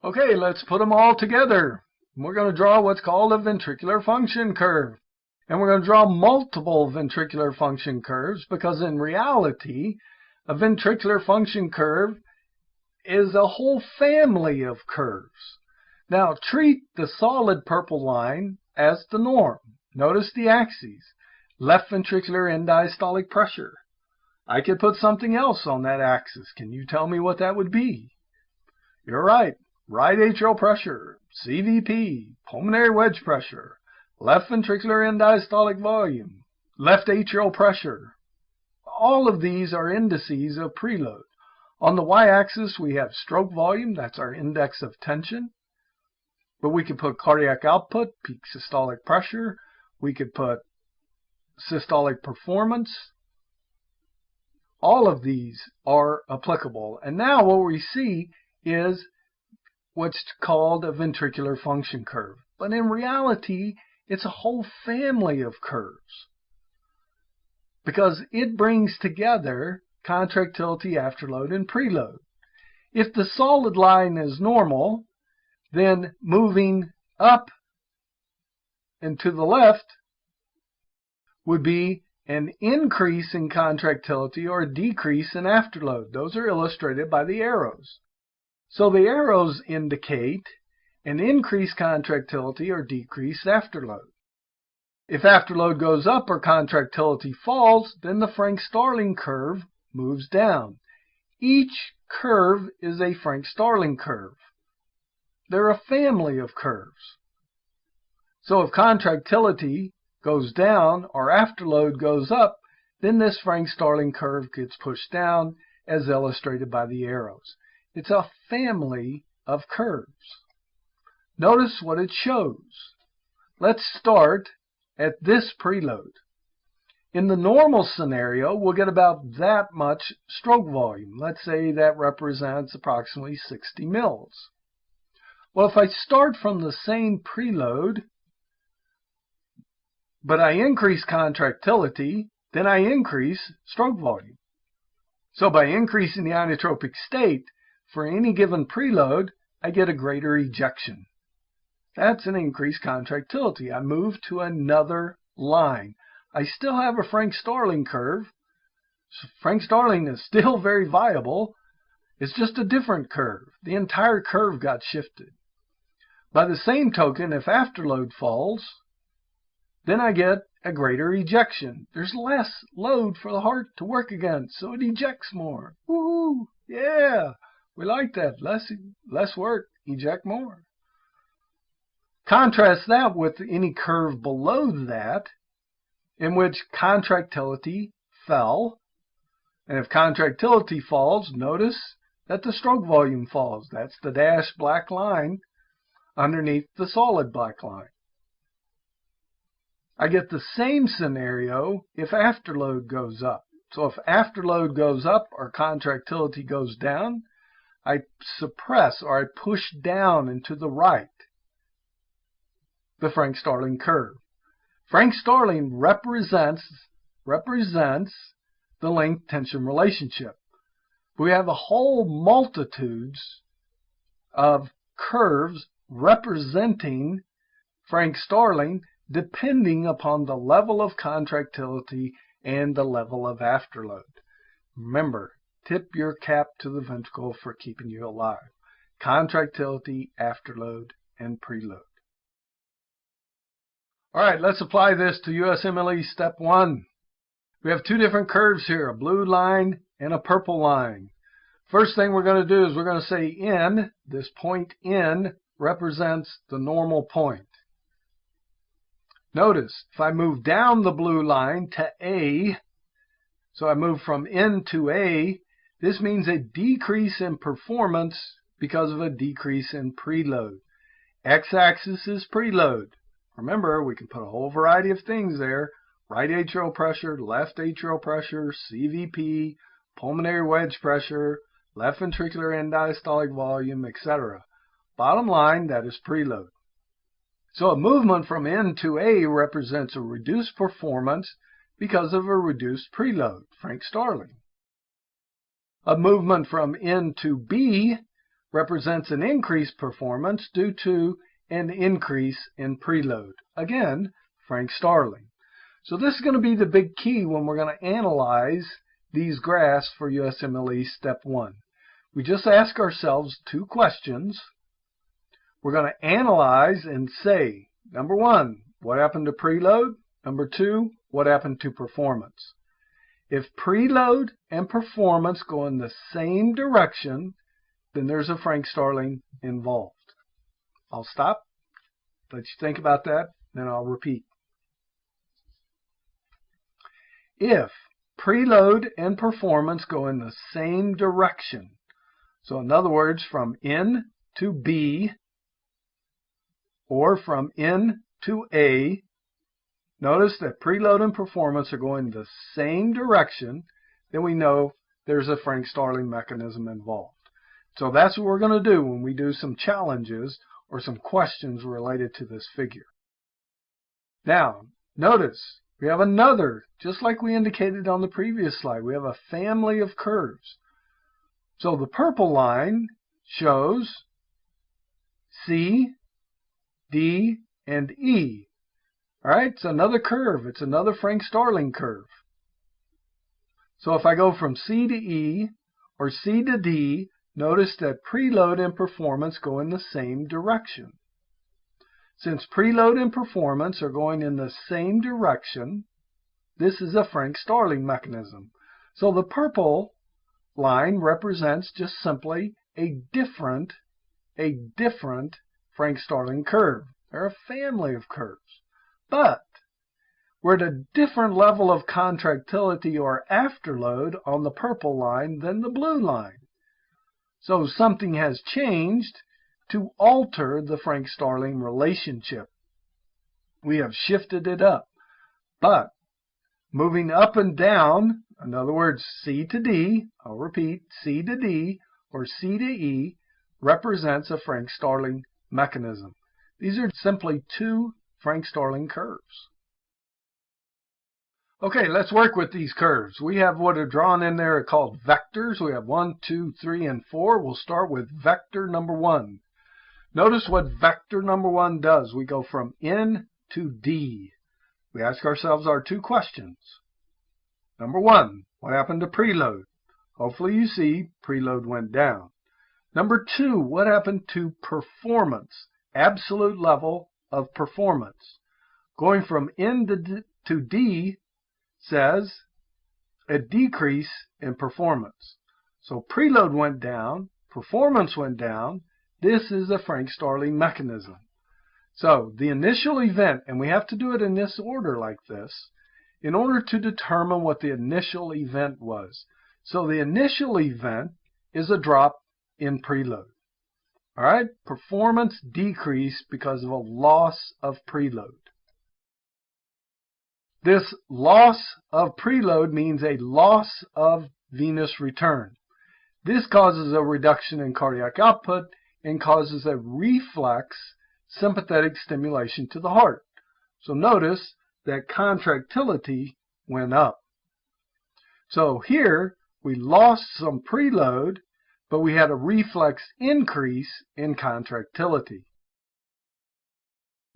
Okay, let's put them all together. We're going to draw what's called a ventricular function curve. And we're going to draw multiple ventricular function curves because in reality, a ventricular function curve is a whole family of curves. Now, treat the solid purple line as the norm. Notice the axes. Left ventricular end diastolic pressure. I could put something else on that axis. Can you tell me what that would be? You're right. Right atrial pressure, CVP, pulmonary wedge pressure, left ventricular end diastolic volume, left atrial pressure. All of these are indices of preload. On the y-axis, we have stroke volume. That's our index of tension. But we could put cardiac output, peak systolic pressure. We could put systolic performance. All of these are applicable. And now what we see is what's called a ventricular function curve. But in reality, it's a whole family of curves because it brings together contractility, afterload, and preload. If the solid line is normal, then moving up and to the left would be an increase in contractility or a decrease in afterload. Those are illustrated by the arrows. So the arrows indicate an increased contractility or decreased afterload. If afterload goes up or contractility falls, then the Frank-Starling curve moves down. Each curve is a Frank-Starling curve. They're a family of curves. So if contractility goes down or afterload goes up, then this Frank-Starling curve gets pushed down as illustrated by the arrows. It's a family of curves. Notice what it shows. Let's start at this preload. In the normal scenario, we'll get about that much stroke volume. Let's say that represents approximately 60 mils. Well, if I start from the same preload, but I increase contractility, then I increase stroke volume. So by increasing the inotropic state, for any given preload, I get a greater ejection. That's an increased contractility. I move to another line. I still have a Frank-Starling curve. Frank-Starling is still very viable. It's just a different curve. The entire curve got shifted. By the same token, if afterload falls, then I get a greater ejection. There's less load for the heart to work against, so it ejects more. Woohoo! Yeah! We like that. Less work, eject more. Contrast that with any curve below that, in which contractility fell. And if contractility falls, notice that the stroke volume falls. That's the dashed black line underneath the solid black line. I get the same scenario if afterload goes up. So if afterload goes up or contractility goes down, I suppress or I push down and to the right the Frank-Starling curve. Frank-Starling represents the length-tension relationship. We have a whole multitudes of curves representing Frank-Starling depending upon the level of contractility and the level of afterload. Remember, tip your cap to the ventricle for keeping you alive. Contractility, afterload, and preload. All right, let's apply this to USMLE Step 1. We have two different curves here, a blue line and a purple line. First thing we're going to do is we're going to say N. This point N represents the normal point. Notice, if I move down the blue line to A, so I move from N to A, this means a decrease in performance because of a decrease in preload. X-axis is preload. Remember, we can put a whole variety of things there. Right atrial pressure, left atrial pressure, CVP, pulmonary wedge pressure, left ventricular end diastolic volume, etc. Bottom line, that is preload. So a movement from N to A represents a reduced performance because of a reduced preload, Frank-Starling. A movement from N to B represents an increased performance due to an increase in preload. Again, Frank Starling. So this is going to be the big key when we're going to analyze these graphs for USMLE Step 1. We just ask ourselves two questions. We're going to analyze and say, number 1, what happened to preload? Number 2, what happened to performance? If preload and performance go in the same direction, then there's a Frank Starling involved. I'll stop, let you think about that, then I'll repeat. If preload and performance go in the same direction, so in other words, from N to B, or from N to A, notice that preload and performance are going the same direction, then we know there's a Frank Starling mechanism involved. So that's what we're going to do when we do some challenges or some questions related to this figure. Now, notice we have another, just like we indicated on the previous slide, we have a family of curves. So the purple line shows C, D, and E. All right, it's another curve. It's another Frank Starling curve. So if I go from C to E or C to D, notice that preload and performance go in the same direction. Since preload and performance are going in the same direction, this is a Frank Starling mechanism. So the purple line represents just simply a different Frank Starling curve. They're a family of curves. But we're at a different level of contractility or afterload on the purple line than the blue line. So something has changed to alter the Frank Starling relationship. We have shifted it up. But moving up and down, in other words, C to D, I'll repeat, C to D or C to E represents a Frank Starling mechanism. These are simply two Frank Starling curves. Okay, let's work with these curves. We have what are drawn in there called vectors. We have 1, 2, 3, and 4. We'll start with vector number 1. Notice what vector number 1 does. We go from N to D. We ask ourselves our two questions. Number 1, what happened to preload? Hopefully you see preload went down. Number 2, what happened to performance? Absolute level of performance. Going from N to D says a decrease in performance. So preload went down, performance went down. This is a Frank Starling mechanism. So the initial event, and we have to do it in this order like this, in order to determine what the initial event was. So the initial event is a drop in preload. All right, performance decreased because of a loss of preload. This loss of preload means a loss of venous return. This causes a reduction in cardiac output and causes a reflex sympathetic stimulation to the heart. So notice that contractility went up. So here we lost some preload, but we had a reflex increase in contractility.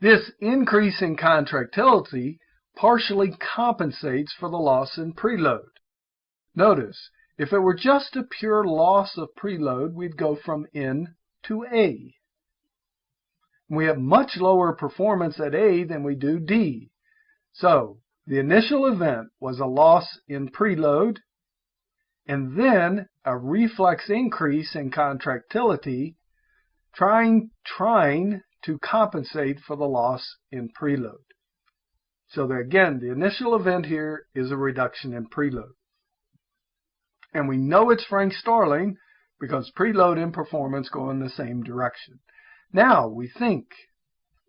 This increase in contractility partially compensates for the loss in preload. Notice, if it were just a pure loss of preload, we'd go from N to A. We have much lower performance at A than we do D. So, the initial event was a loss in preload, and then a reflex increase in contractility, trying to compensate for the loss in preload. So that, again, the initial event here is a reduction in preload. And we know it's Frank Starling because preload and performance go in the same direction. Now we think,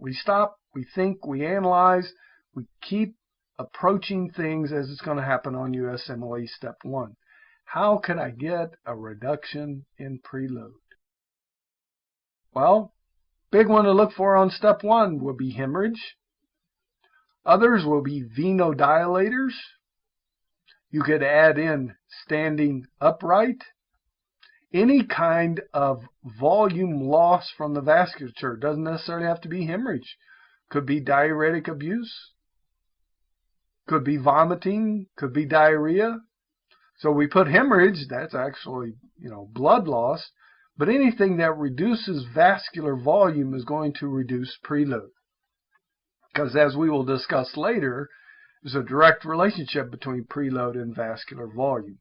we stop, we think, we analyze, we keep approaching things as it's going to happen on USMLE Step 1. How can I get a reduction in preload? Well, big one to look for on Step 1 will be hemorrhage. Others will be venodilators. You could add in standing upright. Any kind of volume loss from the vasculature. Doesn't necessarily have to be hemorrhage. Could be diuretic abuse. Could be vomiting. Could be diarrhea. So we put hemorrhage, that's actually, blood loss. But anything that reduces vascular volume is going to reduce preload. Because as we will discuss later, there's a direct relationship between preload and vascular volume.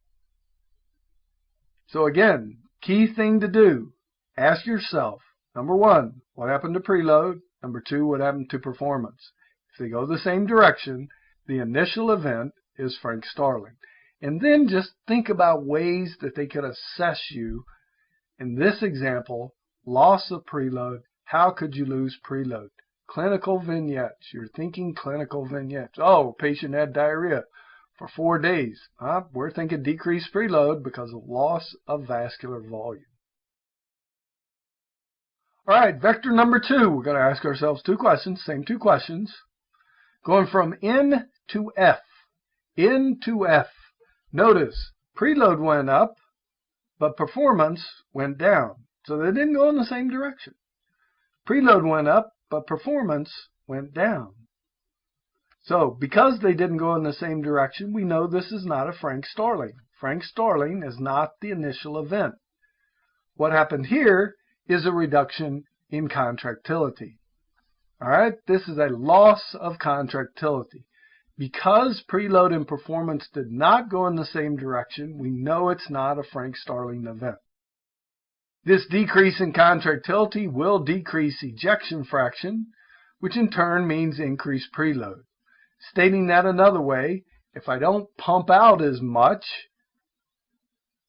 So again, key thing to do, ask yourself, number one, what happened to preload? Number two, what happened to performance? If they go the same direction, the initial event is Frank Starling. And then just think about ways that they could assess you. In this example, loss of preload, how could you lose preload? Clinical vignettes, you're thinking clinical vignettes. Oh, patient had diarrhea for 4 days. We're thinking decreased preload because of loss of vascular volume. All right, vector number 2, we're going to ask ourselves 2 questions, same 2 questions. Going from N to F. N to F. Notice, preload went up, but performance went down. So they didn't go in the same direction. Preload went up, but performance went down. So because they didn't go in the same direction, we know this is not a Frank Starling. Frank Starling is not the initial event. What happened here is a reduction in contractility. All right, this is a loss of contractility. Because preload and performance did not go in the same direction, we know it's not a Frank Starling event. This decrease in contractility will decrease ejection fraction, which in turn means increased preload. Stating that another way, if I don't pump out as much,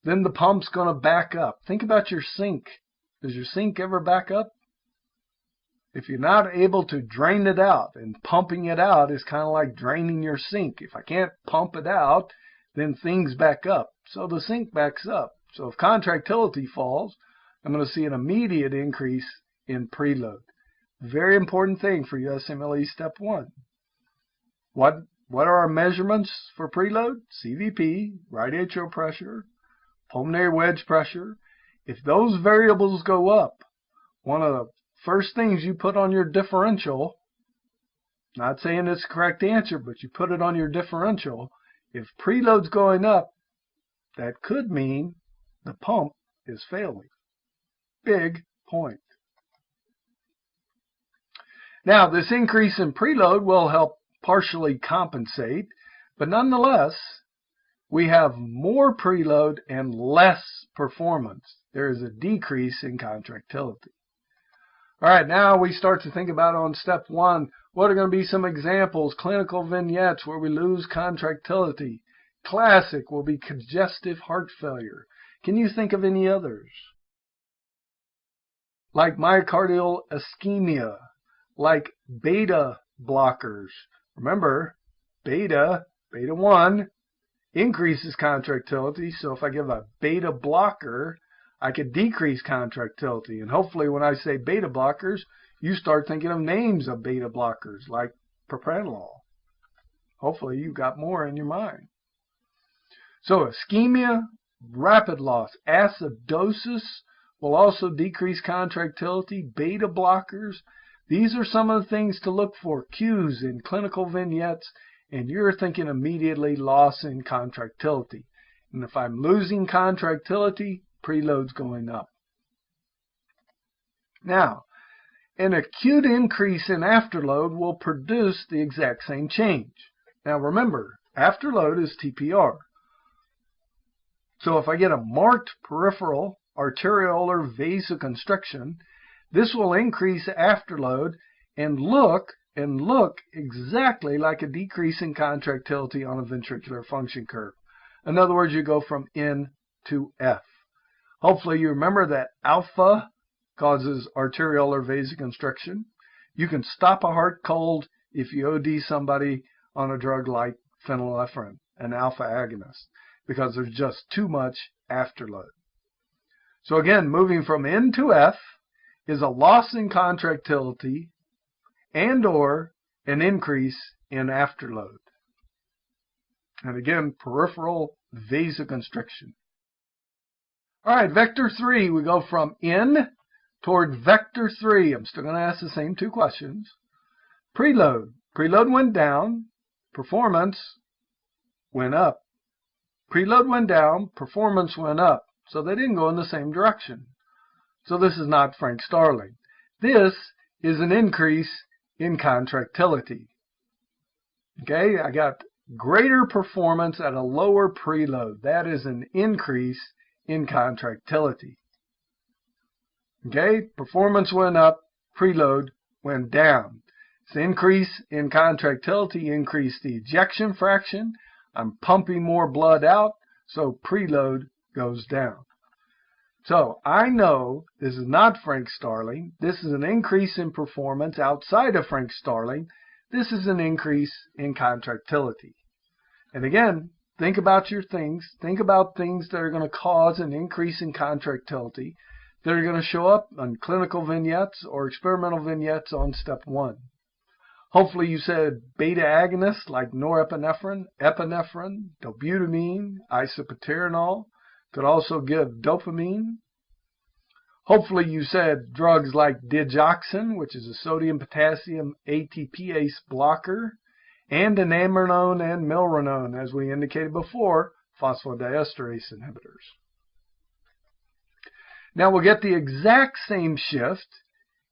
then the pump's going to back up. Think about your sink. Does your sink ever back up? If you're not able to drain it out, and pumping it out is kind of like draining your sink. If I can't pump it out, then things back up. So the sink backs up. So if contractility falls, I'm going to see an immediate increase in preload. Very important thing for USMLE Step 1. What are our measurements for preload? CVP, right atrial pressure, pulmonary wedge pressure. If those variables go up, one of the first things you put on your differential, not saying it's the correct answer, but you put it on your differential. If preload's going up, that could mean the pump is failing. Big point. Now, this increase in preload will help partially compensate, but nonetheless, we have more preload and less performance. There is a decrease in contractility. All right, now we start to think about on step 1, what are going to be some examples, clinical vignettes where we lose contractility. Classic will be congestive heart failure. Can you think of any others? Like myocardial ischemia, like beta blockers. Remember, beta 1 increases contractility, so if I give a beta blocker, I could decrease contractility. And hopefully when I say beta blockers, you start thinking of names of beta blockers, like propranolol. Hopefully you've got more in your mind. So ischemia, rapid loss. Acidosis will also decrease contractility. Beta blockers. These are some of the things to look for, cues in clinical vignettes, and you're thinking immediately loss in contractility. And if I'm losing contractility, preload's going up. Now, an acute increase in afterload will produce the exact same change. Now remember, afterload is TPR. So if I get a marked peripheral arteriolar vasoconstriction, this will increase afterload and look exactly like a decrease in contractility on a ventricular function curve. In other words, you go from N to F. Hopefully you remember that alpha causes arteriolar vasoconstriction. You can stop a heart cold if you OD somebody on a drug like phenylephrine, an alpha agonist, because there's just too much afterload. So again, moving from N to F is a loss in contractility and or an increase in afterload. And again, peripheral vasoconstriction. All right, vector 3, we go from in toward vector 3. I'm still going to ask the same two questions. Preload. Preload went down. Performance went up. Preload went down. Performance went up. So they didn't go in the same direction. So this is not Frank Starling. This is an increase in contractility. Okay, I got greater performance at a lower preload. That is an increase in contractility. Okay, performance went up, preload went down. This increase in contractility increased the ejection fraction. I'm pumping more blood out, so preload goes down. So I know this is not Frank Starling. This is an increase in performance outside of Frank Starling. This is an increase in contractility. And again, think about your things. Think about things that are going to cause an increase in contractility that are going to show up on clinical vignettes or experimental vignettes on step 1. Hopefully you said beta agonists like norepinephrine, epinephrine, dobutamine, isoproterenol. Could also give dopamine. Hopefully you said drugs like digoxin, which is a sodium-potassium ATPase blocker, and anaminone and milrinone, as we indicated before, phosphodiesterase inhibitors. Now we'll get the exact same shift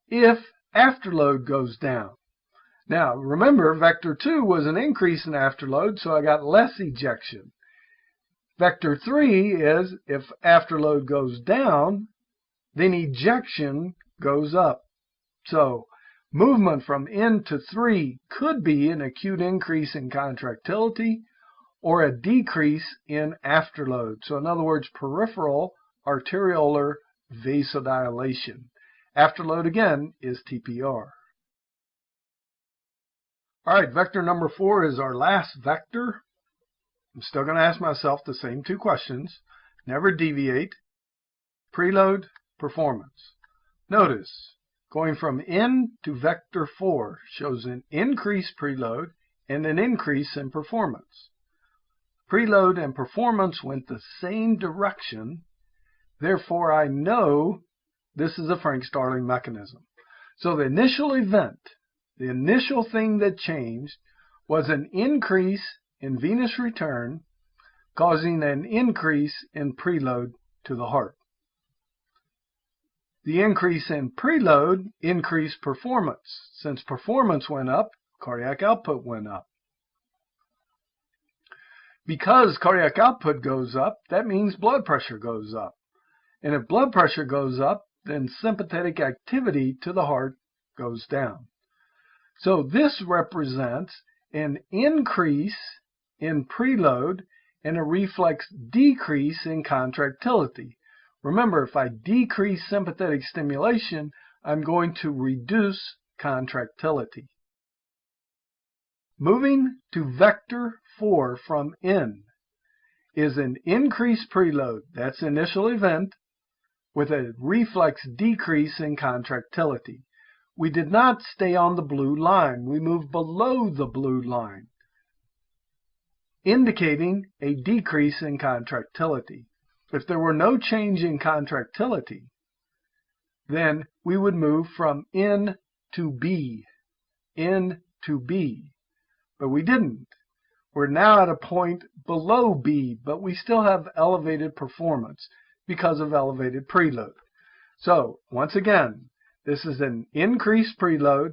if afterload goes down. Now remember, vector 2 was an increase in afterload, so I got less ejection. Vector 3 is if afterload goes down, then ejection goes up. So movement from in to 3 could be an acute increase in contractility or a decrease in afterload. So in other words, peripheral arteriolar vasodilation. Afterload again is TPR. All right, vector number 4 is our last vector. I'm still going to ask myself the same two questions. Never deviate. Preload, performance. Notice, going from in to vector 4 shows an increased preload and an increase in performance. Preload and performance went the same direction. Therefore, I know this is a Frank Starling mechanism. So the initial event, the initial thing that changed, was an increase in venous return, causing an increase in preload to the heart. The increase in preload increased performance. Since performance went up, cardiac output went up. Because cardiac output goes up, that means blood pressure goes up. And if blood pressure goes up, then sympathetic activity to the heart goes down. So this represents an increase in preload and a reflex decrease in contractility. Remember, if I decrease sympathetic stimulation, I'm going to reduce contractility. Moving to vector 4 from in is an increased preload, that's the initial event, with a reflex decrease in contractility. We did not stay on the blue line. We moved below the blue line, indicating a decrease in contractility. If there were no change in contractility, then we would move from in to B, in to B. But we didn't. We're now at a point below B, but we still have elevated performance because of elevated preload. So, once again, this is an increased preload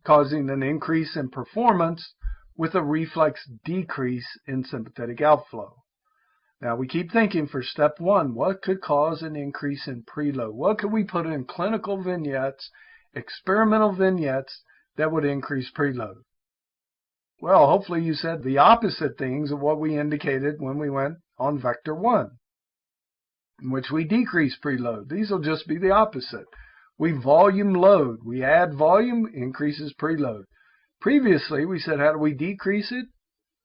causing an increase in performance with a reflex decrease in sympathetic outflow. Now we keep thinking for step 1, what could cause an increase in preload? What could we put in clinical vignettes, experimental vignettes that would increase preload? Well, hopefully you said the opposite things of what we indicated when we went on vector 1, in which we decrease preload. These will just be the opposite. We volume load. We add volume, increases preload. Previously, we said, how do we decrease it?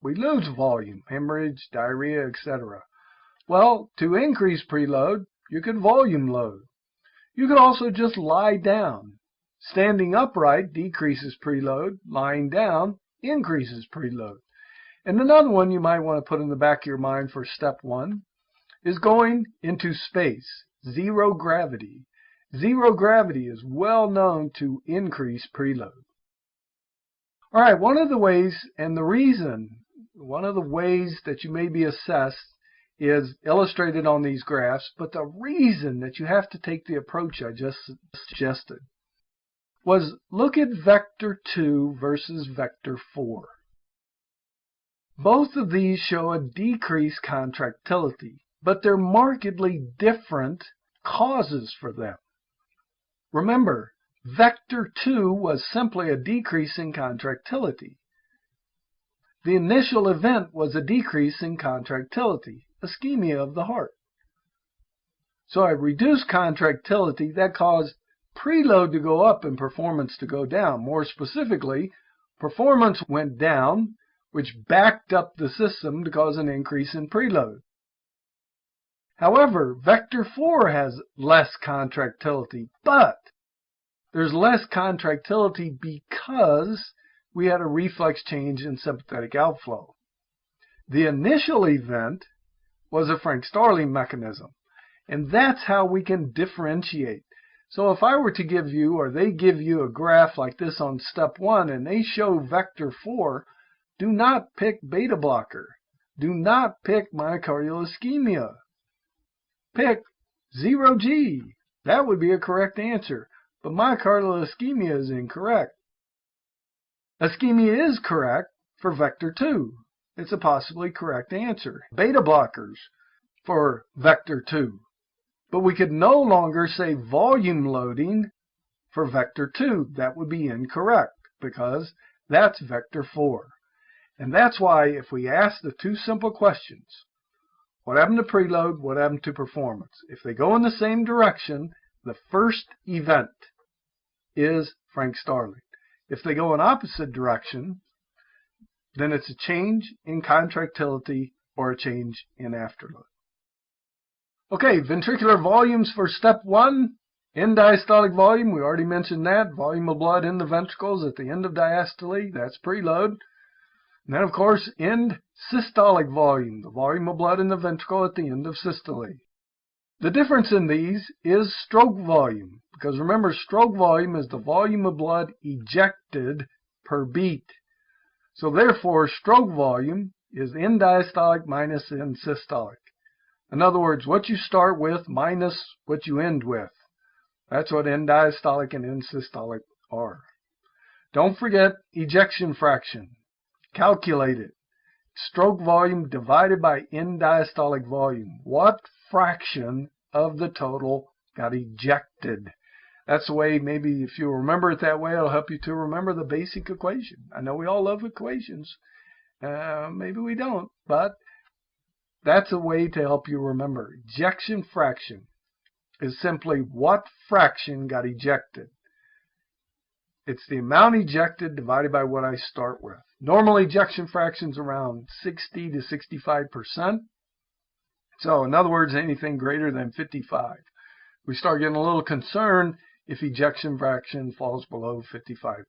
We lose volume, hemorrhage, diarrhea, etc. Well, to increase preload, you could volume load. You could also just lie down. Standing upright decreases preload. Lying down increases preload. And another one you might want to put in the back of your mind for step 1 is going into space. Zero gravity. Zero gravity is well known to increase preload. All right, one of the ways that you may be assessed is illustrated on these graphs, but the reason that you have to take the approach I just suggested was look at vector 2 versus vector 4. Both of these show a decreased contractility, but they're markedly different causes for them. Remember, vector 2 was simply a decrease in contractility. The initial event was a decrease in contractility, ischemia of the heart. So I reduced contractility that caused preload to go up and performance to go down. More specifically, performance went down, which backed up the system to cause an increase in preload. However, vector 4 has less contractility, but there's less contractility because we had a reflex change in sympathetic outflow. The initial event was a Frank-Starling mechanism, and that's how we can differentiate. So if I were to give you, or they give you a graph like this on step 1 and they show vector 4, do not pick beta blocker. Do not pick myocardial ischemia. Pick 0G. That would be a correct answer, but myocardial ischemia is incorrect. Ischemia is correct for vector 2. It's a possibly correct answer. Beta blockers for vector 2. But we could no longer say volume loading for vector 2. That would be incorrect because that's vector 4. And that's why if we ask the two simple questions, what happened to preload, what happened to performance? If they go in the same direction, the first event is Frank-Starling. If they go in opposite direction, then it's a change in contractility or a change in afterload. Okay, ventricular volumes for step 1. End diastolic volume, we already mentioned that. Volume of blood in the ventricles at the end of diastole, that's preload. And then, of course, end systolic volume, the volume of blood in the ventricle at the end of systole. The difference in these is stroke volume, because remember, stroke volume is the volume of blood ejected per beat. So therefore, stroke volume is end diastolic minus end systolic. In other words, what you start with minus what you end with. That's what end diastolic and end systolic are. Don't forget ejection fraction. Calculate it. Stroke volume divided by end diastolic volume. What fraction of the total got ejected? That's the way, maybe if you remember it that way, it'll help you to remember the basic equation. I know we all love equations. Maybe we don't, but that's a way to help you remember. Ejection fraction is simply what fraction got ejected. It's the amount ejected divided by what I start with. Normal ejection fraction is around 60 to 65%. So in other words, anything greater than 55. We start getting a little concerned if ejection fraction falls below 55%.